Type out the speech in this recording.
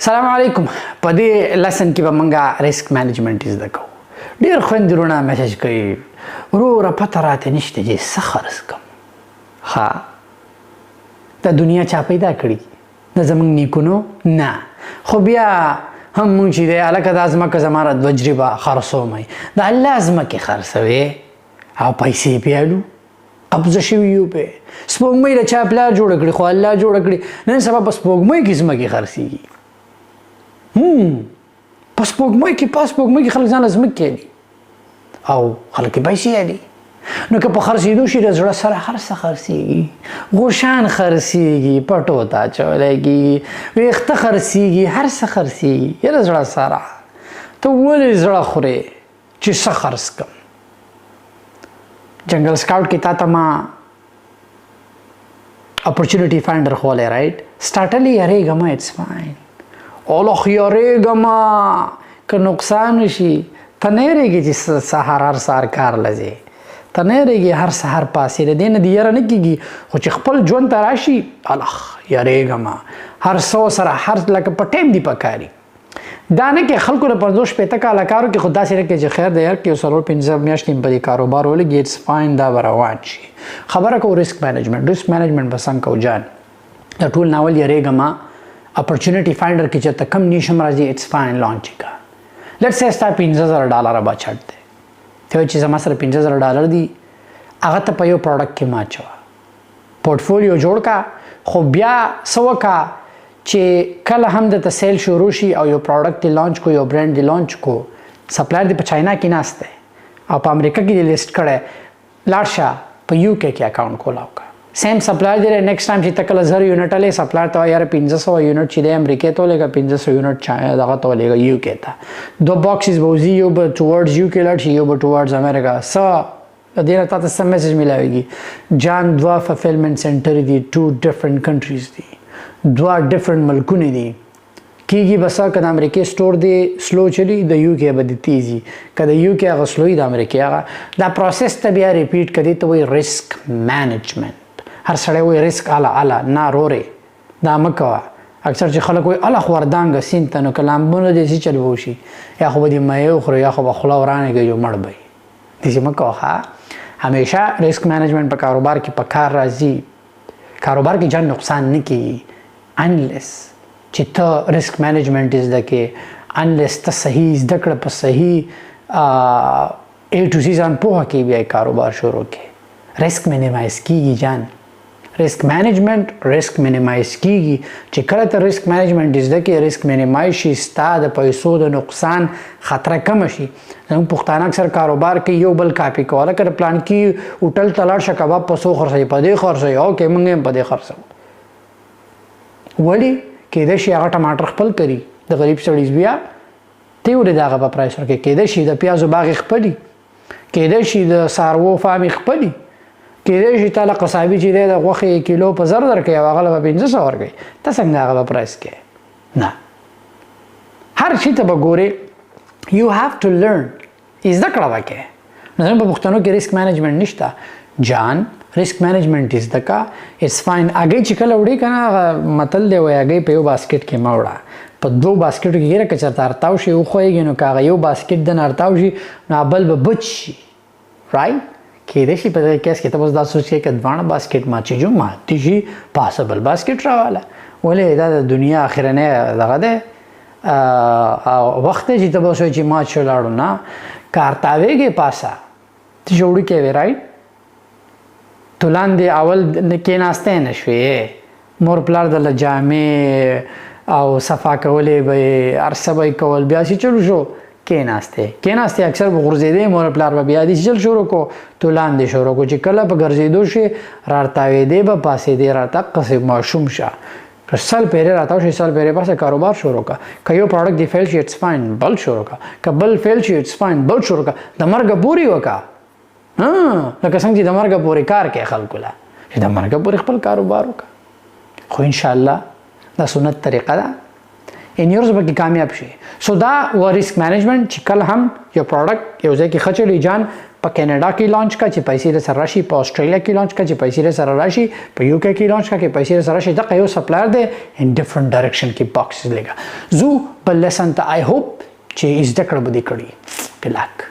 سلام علیکم. په دې لسن کې به مونږه ریسک مینجمنت زده کوو. ډېر خویندرونه میسج کوي وروره پته راته نشته چې څه خرڅ کړم. ها دا دنیا چا پیدا کړي؟ د زمونږ نیکونو نه، خو بیا هم مونږ چې دی هلکه دا ځمکه زما را تجربه خرڅوم د الله ځمکې خرڅوې او پیسې پیالو قبضه شوي یو پې سپوږمۍ د چا پلار جوړه کړي خو الله جوړه کړي. نن سبا په سپوږمۍ کې ځمکې خرڅېږي. په سپوږمۍ کې خلک ځان له ځمکې اخلي او خلک یې پیسې اخلي. نو که په خرڅېدو شي د زړه سره هر څه خرڅېږي. غوښان خرڅېږي، پټو ته اچولی کېږي، ویښته خرڅېږي، هر څه خرڅېږي. یاره زړه سره ته ولې زړه خورې چې څه خرڅ کړم؟ جنګل سکاوټ کې تا ته ما اپورچونټي فاینډر ښولی رایټ. سټارټلی یارېږه مه اټس فاین. اولخ یارېږه مه که نقصان وشي. ته نه یارېږې چې سهار هر سهار کار له ځې، ته نه یارېږې هر سهار پاسې د دې نه دې یاره نه کېږي. خو چې خپل ژوند ته راشي الخ یارېږه مه هر څه سره هر لکه په ټایم دي پکاري. دا نه کې خلکو د 50-50 کاله کارو کې خو داسې نه کې چې خیر دی یار کې یو 4-5 میاشتې په دې کاروبار ولګي اټس فاین، دا به روان شي. خبره کوو ریسک مینجمنټ. ریسک مینجمنټ به څنګه کوو جان؟ د ټول ناول یارېږه مه اپورچونټي فاینډر کې چېرته کم نیشم راځي اټس فاین لانچ یې کړه. لیټس سې ستا $15,000 بچت دی. ته وایې چې زما سره $15,000 دي، هغه ته په یو پروډکټ کې مه اچوه. پورټفولیو جوړ کړه، خو بیا څه وکړه چې کله هم درته سیل شروع شي او یو پروډکټ دې لانچ کو، یو برانډ دې لانچ کو، سپلایر دې په چاینا کې ناست دی او په امریکا کې دې لیسټ کړی، لاړ شه په UK کې اکاونټ کولاو کړه. سیم سپلایر دی نیکسټ ټایم چې ته کله 1000 یونټ لې سپلایر ته یاره 1500 یونټ چې دی امریکا ته ولېږه، 1500 یونټ دغه ته ولېږه UK ته. 2 باکسز به وځي، یو به ټوورډز UK لاړ شي، یو به ټوورډز امریکا. څه د دې نه تا ته څه میسج میلاویږي؟ جان 2 فلفلمنټ سنټر دي، 2 ډفرنټ کنټریز دي، 2 ډفرنټ ملکونه دي. کېږي به څه که د امریکې سټور دی سلو چلی، د UK به د تیزي، که د UK هغه سلوي د امریکې هغه. دا پروسس ته بیا ریپیټ کړي ته وایي ریسک مینجمنټ. هر سړی وایي ریسک اله نه رورې دا مه کوه. اکثر چې خلک وایي اله خو وردانګه سیند ته نو که لامبونه داسې چل به وشي، یا خو به دې میې وخورو یا خو به خوله ورانې کوي جو مړ به وي. داسې مه کوه. همیشه ریسک مینجمنټ په کاروبار کې په کار راځي. کاروبار کې جان نقصان نه کېږي انلیس چې ته ریسک مینجمنټ زده کې، انلیس ته صحیح زده کړه، په صحیح A to Z ځان پوهه کې بیا کاروبار شروع کې. ریسک مینیمایز کېږي جان. ریسک مینجمنټ ریسک مینیمایز کېږي چې کله ته ریسک مینجمنټ زده کې، ریسک مینیمایز شي، ستا د پیسو د نقصان خطره کمه شي. زموږ پښتانه اکثر کاروبار کې یو بل کاپي کوله، که پلان کې هوټل ته لاړ شه کباب په څو خرڅوي، په دې خرڅوي، اوکې موږ هم په دې خرڅوو. ولې؟ کېدای شي هغه ټماټر خپل کړي، د غریب سړي بیا ته ولې د هغه په پرایس ورکوې؟ کېدای شي د پیازو باغ یې خپلي، کېدای شي د څاروو فارم یې خپلي، کېدای شي تا له قصابي چې دی د غوښې کیلو په 1000 درکوي او هغه له به 500 ورکوي. ته څنګه هغه په پرایس کې؟ نه، هر شي ته به ګورې. یو هاف ټو لرن، زده کړه به کوې. نو زموږ په پښتنو کې ریسک مینجمنټ نشته جان. ریسک مینجمنټ زده کا اټس فاین. هګۍ چې کله وړې که نه هغه متل دی وایي هګۍ په یو باسکټ کې مه وړه، په 2 باسکټو کې ګیره که چېرته ارتاو شي وښویږي نو که هغه یو باسکټ دنه ارتاو شي نو بل به بچ شي. رایټ؟ کېدای شي په دې کیس کې ته بس دا سوچ کې که 2 باسکټ ماچېږو ماتې شي، پاسبل باسکټ راواله. ولې دا د دنیا اخرنی دغه دی وخت دی چې ته به وسوی چې مات شو لاړو. نه، که ارتاویږې پاسه ته چې وړوکی وې رایټ، تو لاندې اول کېناستی نه شوې، مور پلار دله جامې او صفا کولې به یې هر څه به یې کول، بیا چې چلو شو کېناستې اکثر به غورځېدې، مور پلار به بیا دې چل شروع کو، تو لاندې شروع کو. چې کله په ګرځېدو شي رارتاوېدې به پاسېدې راتقسې ماشوم شه. که 100 پیرې راتاو شي 100 پیرې پاسه کاروبار شروع کړه. که یو پروډکټ دې فیل شي اټس فاین بل شروع کړه، که بل فیل شي اټس فاین بل شروع کړه. د مرګه پورې وکړه. لکه څنګه چې د مرګه پورې کار کوي خلکو له، چې د مرګه پورې خپل کاروبار وکړه. خو انشاءالله دا سنت طریقه ده، انیورز به کې کامیاب شي. سو دا و ریسک مینجمنټ چې کله هم یو پروډکټ یو ځای کې ښه چلی جان، په کینیډا کې لانچ کا چې پیسې له سره راشي، په استرالیا کې لانچ کا چې پیسې له سره راشي، په یو کې لانچ کا چې پیسې له سره راشي. دا یو سپلایر دی ان ډیفرنٹ ډایرکشن کې باکسز لګا زو بل لیسن ته آی هوپ چې از د کړه بده کړی. ګډ لک.